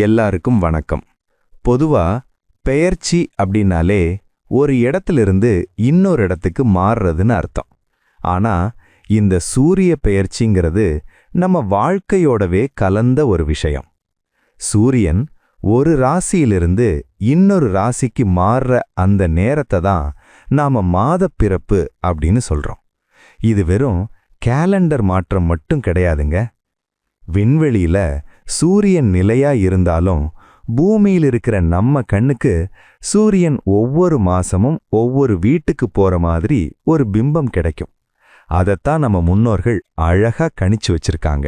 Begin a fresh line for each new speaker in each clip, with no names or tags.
எல்லாருக்கும் வணக்கம். பொதுவா பெயர்ச்சி அப்படின்னாலே ஒரு இடத்திலிருந்து இன்னொரு இடத்துக்கு மாறுறதுன்னு அர்த்தம். ஆனா இந்த சூரிய பெயர்ச்சிங்கிறது நம்ம வாழ்க்கையோடவே கலந்த ஒரு விஷயம். சூரியன் ஒரு ராசியிலிருந்து இன்னொரு ராசிக்கு மாறுற அந்த நேரத்தை தான் நாம மாதப்பிறப்பு அப்படின்னு சொல்றோம். இது வெறும் கேலண்டர் மாற்றம் மட்டும் கிடையாதுங்க. விண்வெளியில சூரியன் நிலையா இருந்தாலும் பூமியில் இருக்கிற நம்ம கண்ணுக்கு சூரியன் ஒவ்வொரு மாசமும் ஒவ்வொரு வீட்டுக்கு போற மாதிரி ஒரு பிம்பம் கிடைக்கும். அதைத்தான் நம்ம முன்னோர்கள் அழகா கணிச்சு வச்சிருக்காங்க.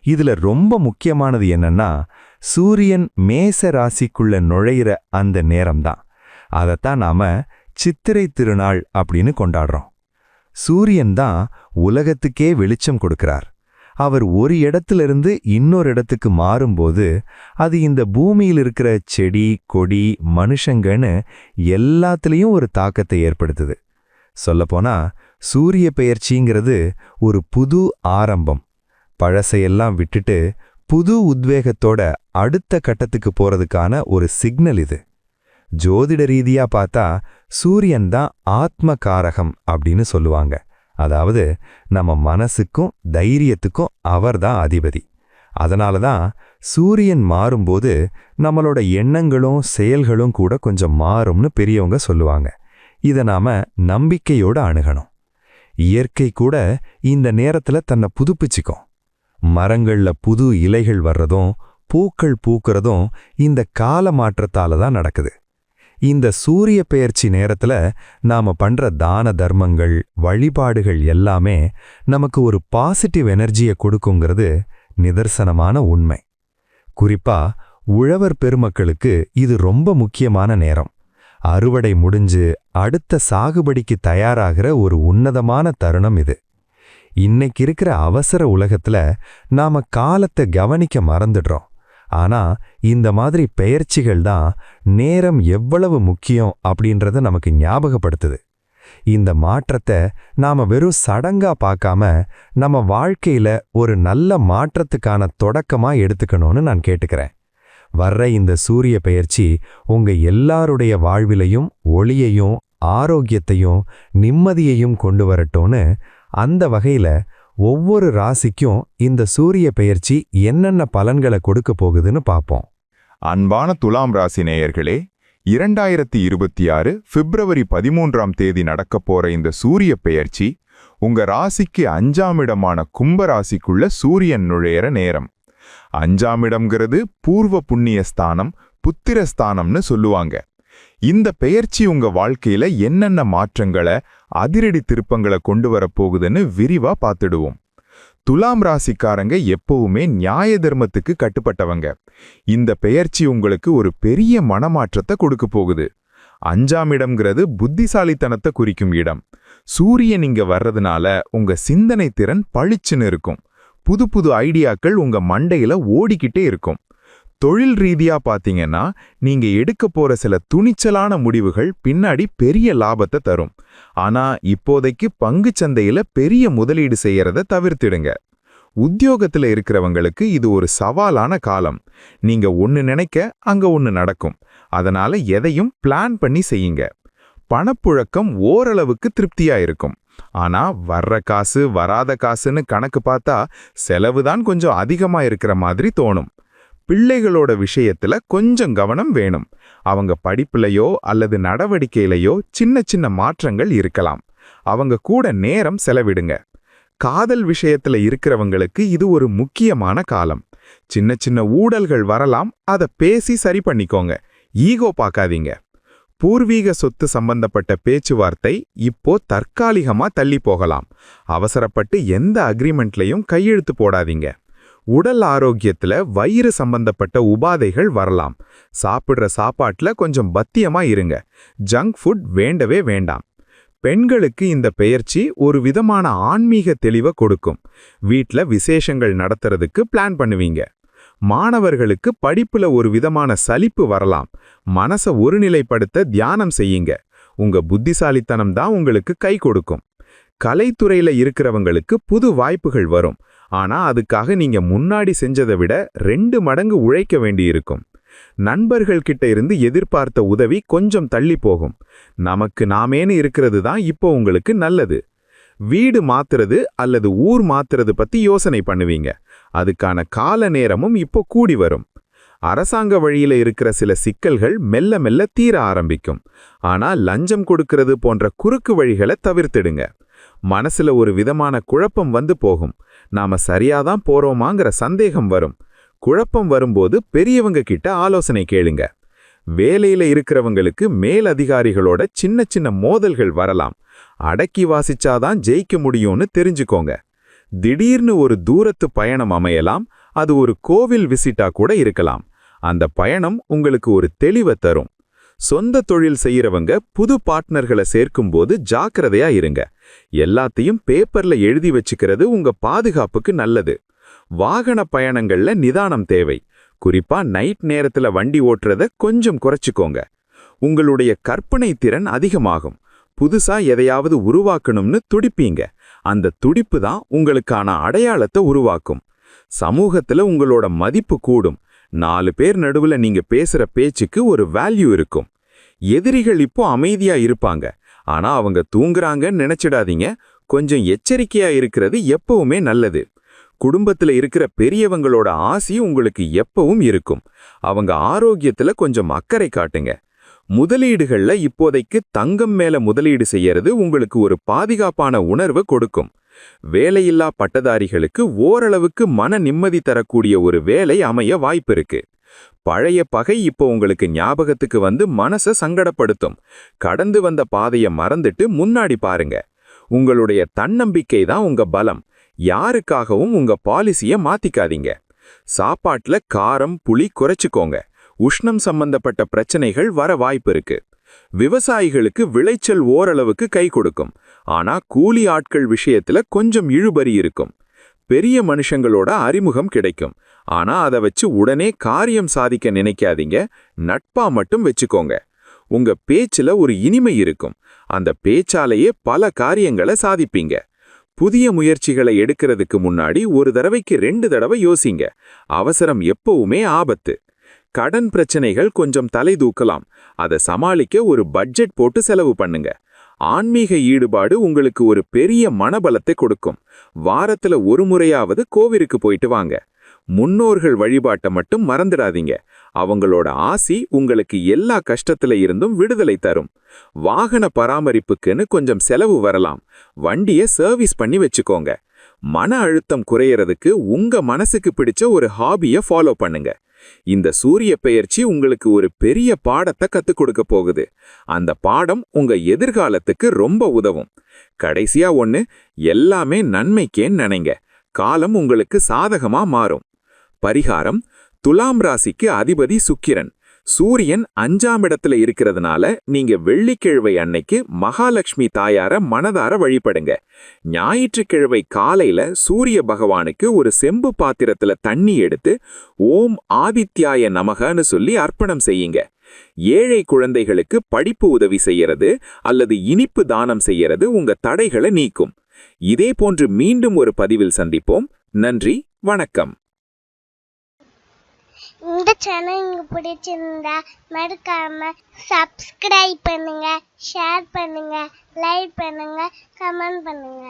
இதுல ரொம்ப முக்கியமானது என்னன்னா, சூரியன் மேச ராசிக்குள்ள நுழையிற அந்த நேரம்தான். அதைத்தான் நாம சித்திரை திருநாள் அப்படின்னு கொண்டாடுறோம். சூரியன் தான் உலகத்துக்கே வெளிச்சம் கொடுக்கிறார். அவர் ஒரு இடத்திலிருந்து இன்னொரு இடத்துக்கு மாறும்போது அது இந்த பூமியில் இருக்கிற செடி கொடி மனுஷங்கன்னு எல்லாத்துலேயும் ஒரு தாக்கத்தை ஏற்படுத்துது. சொல்லப்போனா சூரிய பெயர்ச்சிங்கிறது ஒரு புது ஆரம்பம். பழசையெல்லாம் விட்டுட்டு புது உத்வேகத்தோட அடுத்த கட்டத்துக்கு போறதுக்கான ஒரு சிக்னல் இது. ஜோதிட ரீதியா பார்த்தா சூரியன் தான் ஆத்ம காரகம் அப்படின்னு சொல்லுவாங்க. அதாவது நம்ம மனசுக்கும் தைரியத்துக்கும் அவர்தான் அதிபதி. அதனால தான் சூரியன் மாறும்போது நம்மளோட எண்ணங்களும் செயல்களும் கூட கொஞ்சம் மாறும்னு பெரியவங்க சொல்லுவாங்க. இதை நாம நம்பிக்கையோட அணுகணும். இயற்கை கூட இந்த நேரத்துல தன்னை புதுப்பிச்சுக்கும். மரங்கள்ல புது இலைகள் வர்றதும் பூக்கள் பூக்கிறதும் இந்த கால மாற்றத்தால தான் நடக்குது. இந்த சூரிய பெயர்ச்சி நேரத்துல நாம பண்ற தான தர்மங்கள் வழிபாடுகள் எல்லாமே நமக்கு ஒரு பாசிட்டிவ் எனர்ஜியை கொடுக்குங்கிறது நிதர்சனமான உண்மை. குறிப்பா உழவர் பெருமக்களுக்கு இது ரொம்ப முக்கியமான நேரம். அறுவடை முடிஞ்சு அடுத்த சாகுபடிக்கு தயாராகிற ஒரு உன்னதமான தருணம் இது. இன்னைக்கு இருக்கிற அவசர உலகத்துல நாம காலத்தை கவனிக்க மறந்துடுறோம். ஆனா இந்த மாதிரி பெயர்ச்சிகள் தான் நேரம் எவ்வளவு முக்கியம் அப்படின்றத நமக்கு ஞாபகப்படுத்துது. இந்த மாற்றத்தை நாம வெறும் சடங்கா பார்க்காம நம்ம வாழ்க்கையில ஒரு நல்ல மாற்றத்துக்கான தொடக்கமா எடுத்துக்கணும்னு நான் கேட்டுக்கிறேன். வர்ற இந்த சூரிய பெயர்ச்சி உங்க எல்லாருடைய வாழ்விலையும் ஒளியையும் ஆரோக்கியத்தையும் நிம்மதியையும் கொண்டு வரட்டும்னு, அந்த வகையில ஒவ்வொரு ராசிக்கும் இந்த சூரிய பெயர்ச்சி என்னென்ன பலன்களை கொடுக்க போகுதுன்னு பார்ப்போம்.
அன்பான துலாம் ராசி நேயர்களே, 2026 பிப்ரவரி 13ஆம் தேதி நடக்கப் போற இந்த சூரிய பெயர்ச்சி உங்க ராசிக்கு 5ஆம் இடமான கும்ப ராசிக்குள்ள சூரியன் நுழையிற நேரம். 5ஆம் இடம்ங்கிறது பூர்வ புண்ணிய ஸ்தானம், புத்திரஸ்தானம்னு சொல்லுவாங்க. இந்த பெயர்ச்சி உங்க வாழ்க்கையில என்னென்ன மாற்றங்களை அதிரடி திருப்பங்களை கொண்டு வரப்போகுதுன்னு விரிவா பார்த்துடுவோம். துலாம் ராசிக்காரங்க எப்பவுமே நியாய தர்மத்துக்கு கட்டுப்பட்டவங்க. இந்த பெயர்ச்சி உங்களுக்கு ஒரு பெரிய மனமாற்றத்தை கொடுக்க போகுது. 5ஆம் இடம்ங்கிறது புத்திசாலித்தனத்தை குறிக்கும் இடம். சூரியன் இங்க வர்றதுனால உங்க சிந்தனை திறன் பளிச்சுன்னு இருக்கும். புது புது ஐடியாக்கள் உங்க மண்டையில ஓடிக்கிட்டே இருக்கும். தொழில் ரீதியா பாத்தீங்கன்னா நீங்க எடுக்க போற சில துணிச்சலான முடிவுகள் பின்னாடி பெரிய லாபத்தை தரும். ஆனா இப்போதைக்கு பங்குச்சந்தையில பெரிய முதலீடு செய்யறத தவிர்த்திடுங்க. உத்தியோகத்துல இருக்கிறவங்களுக்கு இது ஒரு சவாலான காலம். நீங்க ஒன்னு நினைக்க அங்க ஒன்னு நடக்கும். அதனால எதையும் பிளான் பண்ணி செய்யுங்க. பணப்புழக்கம் ஓரளவுக்கு திருப்தியா இருக்கும். ஆனா வர்ற காசு வராத காசுன்னு கணக்கு பார்த்தா செலவுதான் கொஞ்சம் அதிகமா இருக்கிற மாதிரி தோணும். பிள்ளைகளோட விஷயத்துல கொஞ்சம் கவனம் வேணும். அவங்க படிப்புலையோ அல்லது நடவடிக்கையிலையோ சின்ன சின்ன மாற்றங்கள் இருக்கலாம். அவங்க கூட நேரம் செலவிடுங்க. காதல் விஷயத்துல இருக்கிறவங்களுக்கு இது ஒரு முக்கியமான காலம். சின்ன சின்ன ஊடல்கள் வரலாம், அதை பேசி சரி பண்ணிக்கோங்க. ஈகோ பார்க்காதீங்க. பூர்வீக சொத்து சம்பந்தப்பட்ட பேச்சுவார்த்தை இப்போ தற்காலிகமா தள்ளி போகலாம். அவசரப்பட்டு எந்த அக்ரிமெண்ட்லையும் கையெழுத்து போடாதீங்க. உடல் ஆரோக்கியத்துல வயிறு சம்பந்தப்பட்ட உபாதைகள் வரலாம். சாப்பிடுற சாப்பாட்டுல கொஞ்சம் பத்தியமா இருங்க. ஜங்க் ஃபுட் வேண்டவே வேண்டாம். பெண்களுக்கு இந்த பெயர்ச்சி ஒரு விதமான ஆன்மீக தெளிவை கொடுக்கும். வீட்ல விசேஷங்கள் நடத்துறதுக்கு பிளான் பண்ணுவீங்க. மாணவர்களுக்கு படிப்புல ஒரு விதமான சலிப்பு வரலாம். மனசை ஒருநிலைப்படுத்த தியானம் செய்யுங்க. உங்க புத்திசாலித்தனம் தான் உங்களுக்கு கை கொடுக்கும். கலைத்துறையில இருக்கிறவங்களுக்கு புது வாய்ப்புகள் வரும். ஆனா அதுக்காக நீங்க முன்னாடி செஞ்சதை விட 2 மடங்கு உழைக்க வேண்டியிருக்கும். நண்பர்கள் கிட்ட இருந்து எதிர்பார்த்த உதவி கொஞ்சம் தள்ளி போகும். நமக்கு நாமேன்னு இருக்கிறது தான் இப்போ உங்களுக்கு நல்லது. வீடு மாத்துறது அல்லது ஊர் மாத்துறது பத்தி யோசனை பண்ணுவீங்க. அதுக்கான கால நேரமும் இப்போ கூடி வரும். அரசாங்க வழியில இருக்கிற சில சிக்கல்கள் மெல்ல மெல்ல தீர ஆரம்பிக்கும். ஆனா லஞ்சம் கொடுக்கிறது போன்ற குறுக்கு வழிகளை தவிர்த்திடுங்க. மனசுல ஒரு விதமான குழப்பம் வந்து போகும். நாம சரியாதான் போறோமாங்கிற சந்தேகம் வரும். குழப்பம் வரும்போது பெரியவங்க கிட்ட ஆலோசனை கேளுங்க. வேலையில இருக்கிறவங்களுக்கு மேல் அதிகாரிகளோட சின்ன சின்ன மோதல்கள் வரலாம். அடக்கி வாசிச்சாதான் ஜெயிக்க முடியும்னு தெரிஞ்சுக்கோங்க. திடீர்னு ஒரு தூரத்து பயணம் அமையலாம். அது ஒரு கோவில் விசிட்டா கூட இருக்கலாம். அந்த பயணம் உங்களுக்கு ஒரு தெளிவை தரும். சொந்த தொழில் செய்யறவங்க புது பார்ட்னர்களை சேர்க்கும்போது ஜாக்கிரதையா இருங்க. எல்லாத்தையும் பேப்பர்ல எழுதி வச்சுக்கிறது உங்க பாதுகாப்புக்கு நல்லது. வாகன பயணங்கள்ல நிதானம் தேவை. குறிப்பா நைட் நேரத்துல வண்டி ஓட்டுறத கொஞ்சம் குறைச்சுக்கோங்க. உங்களுடைய கற்பனை திறன் அதிகமாகும். புதுசா எதையாவது உருவாக்கணும்னு துடிப்பீங்க. அந்த துடிப்பு தான் உங்களுக்கான அடையாளத்தை உருவாக்கும். சமூகத்துல உங்களோட மதிப்பு கூடும். 4 பேர் நடுவுல நீங்க பேசுற பேச்சுக்கு ஒரு வேல்யூ இருக்கும். எதிரிகள் இப்போ அமைதியா இருப்பாங்க. ஆனா அவங்க தூங்குறாங்கன்னு நினைச்சிடாதீங்க. கொஞ்சம் எச்சரிக்கையா இருக்கிறது எப்பவுமே நல்லது. குடும்பத்துல இருக்கிற பெரியவங்களோட ஆசி உங்களுக்கு எப்பவும் இருக்கும். அவங்க ஆரோக்கியத்துல கொஞ்சம் அக்கறை காட்டுங்க. முதலீடுகள்ல இப்போதைக்கு தங்கம் மேல முதலீடு செய்யறது உங்களுக்கு ஒரு பாதுகாப்பான உணர்வு கொடுக்கும். வேலையில்லா பட்டதாரிகளுக்கு ஓரளவுக்கு மன நிம்மதி தரக்கூடிய ஒரு வேலை அமைய வாய்ப்பிருக்கு. பழைய பகை இப்போ உங்களுக்கு ஞாபகத்துக்கு வந்து மனச சங்கடப்படுத்தும். கடந்து வந்த பாதைய மறந்துட்டு முன்னாடி பாருங்க. உங்களுடைய தன்னம்பிக்கை தான் உங்க பலம். யாருக்காகவும் உங்க பாலிசிய மாத்திக்காதீங்க. சாப்பாட்டுல காரம் புளி குறைச்சுக்கோங்க. உஷ்ணம் சம்பந்தப்பட்ட பிரச்சனைகள் வர வாய்ப்பு இருக்கு. விவசாயிகளுக்கு விளைச்சல் ஓரளவுக்கு கை கொடுக்கும். ஆனா கூலி ஆட்கள் விஷயத்துல கொஞ்சம் இழுபறி இருக்கும். பெரிய மனுஷங்களோட அறிமுகம் கிடைக்கும். ஆனா அதை வச்சு உடனே காரியம் சாதிக்க நினைக்காதீங்க. நட்பா மட்டும் வச்சுக்கோங்க. உங்க பேச்சுல ஒரு இனிமை இருக்கும். அந்த பேச்சாலேயே பல காரியங்களை சாதிப்பீங்க. புதிய முயற்சிகளை எடுக்கிறதுக்கு முன்னாடி ஒரு தடவைக்கு 2 தடவை யோசிங்க. அவசரம் எப்பவுமே ஆபத்து. கடன் பிரச்சனைகள் கொஞ்சம் தலை தூக்கலாம். அதை சமாளிக்க ஒரு பட்ஜெட் போட்டு செலவு பண்ணுங்க. ஆன்மீக ஈடுபாடு உங்களுக்கு ஒரு பெரிய மனபலத்தை கொடுக்கும். வாரத்துல ஒரு முறையாவது கோவிலுக்கு போயிட்டு வாங்க. முன்னோர்கள் வழிபாட்டை மட்டும் மறந்துடாதீங்க. அவங்களோட ஆசி உங்களுக்கு எல்லா கஷ்டத்துல இருந்தும் விடுதலை தரும். வாகன பராமரிப்புக்குன்னு கொஞ்சம் செலவு வரலாம். வண்டியை சர்வீஸ் பண்ணி வச்சுக்கோங்க. மன அழுத்தம் குறையறதுக்கு உங்க மனசுக்கு பிடிச்ச ஒரு ஹாபியை ஃபாலோ பண்ணுங்க. இந்த சூரிய பெயர்ச்சி உங்களுக்கு ஒரு பெரிய பாடத்தை கத்துக் கொடுக்க போகுது. அந்த பாடம் உங்க எதிர்காலத்துக்கு ரொம்ப உதவும். கடைசியா ஒண்ணு, எல்லாமே நன்மைக்கேன்னு நினைங்க. காலம் உங்களுக்கு சாதகமா மாறும். பரிகாரம்: துலாம் ராசிக்கு அதிபதி சுக்கிரன். சூரியன் 5ஆம் இடத்துல இருக்கிறதுனால நீங்க வெள்ளிக்கிழமை அன்னைக்கு மகாலட்சுமி தாயார மனதார வழிபடுங்க. ஞாயிற்றுக்கிழமை காலையில சூரிய பகவானுக்கு ஒரு செம்பு பாத்திரத்துல தண்ணி எடுத்து ஓம் ஆதித்யாய நமகன்னு சொல்லி அர்ப்பணம் செய்யுங்க. ஏழை குழந்தைகளுக்கு படிப்பு உதவி செய்யறது அல்லது இனிப்பு தானம் செய்யறது உங்க தடைகளை நீக்கும். இதே போன்று மீண்டும் ஒரு பதிவில் சந்திப்போம். நன்றி, வணக்கம்.
இந்த சேனல் உங்களுக்கு பிடிச்சிருந்தா மறக்காம சப்ஸ்கிரைப் பண்ணுங்க, ஷேர் பண்ணுங்க, லைக் பண்ணுங்க, கமெண்ட் பண்ணுங்க.